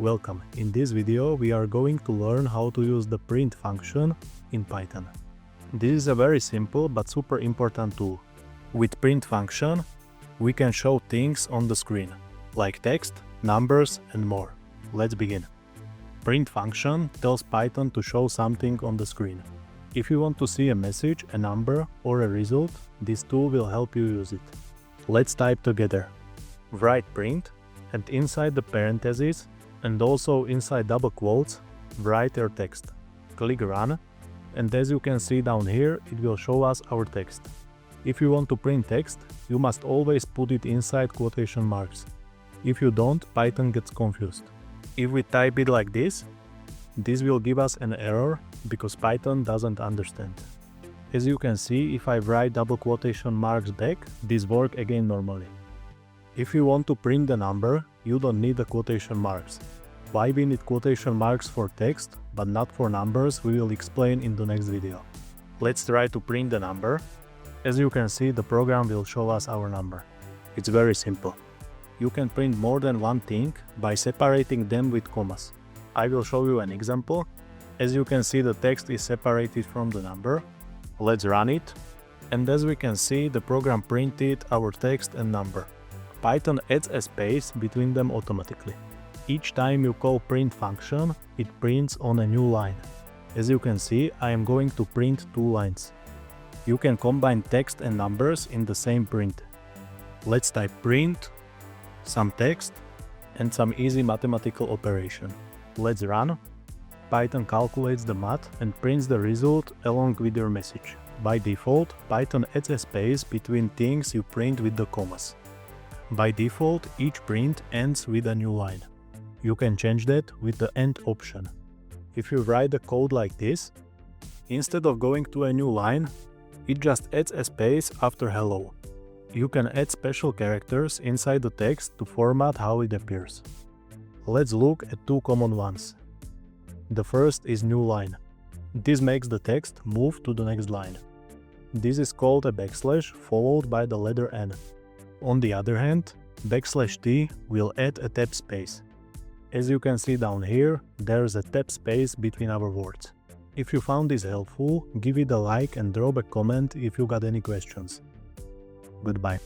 Welcome. In this video we are going to learn how to use the print function in Python. This is a very simple but super important tool. With print function we can show things on the screen, like text, numbers and more. Let's begin. Print function tells Python to show something on the screen. If you want to see a message, a number or a result, this tool will help you use it. Let's type together. Write print and inside the parentheses and also inside double quotes, write your text. Click run and as you can see down here, it will show us our text. If you want to print text, you must always put it inside quotation marks. If you don't, Python gets confused. If we type it like this will give us an error because Python doesn't understand. As you can see, if I write double quotation marks back, this works again normally. If you want to print the number, you don't need the quotation marks. Why we need quotation marks for text, but not for numbers, we will explain in the next video. Let's try to print the number. As you can see, the program will show us our number. It's very simple. You can print more than one thing by separating them with commas. I will show you an example. As you can see, the text is separated from the number. Let's run it. And as we can see, the program printed our text and number. Python adds a space between them automatically. Each time you call print function, it prints on a new line. As you can see, I am going to print two lines. You can combine text and numbers in the same print. Let's type print, some text, and some easy mathematical operation. Let's run. Python calculates the math and prints the result along with your message. By default, Python adds a space between things you print with the commas. By default, each print ends with a new line. You can change that with the end option. If you write the code like this, instead of going to a new line, it just adds a space after hello. You can add special characters inside the text to format how it appears. Let's look at two common ones. The first is new line. This makes the text move to the next line. This is called a backslash followed by the letter N. On the other hand, \t will add a tab space. As you can see down here, there's a tab space between our words. If you found this helpful, give it a like and drop a comment if you got any questions. Goodbye.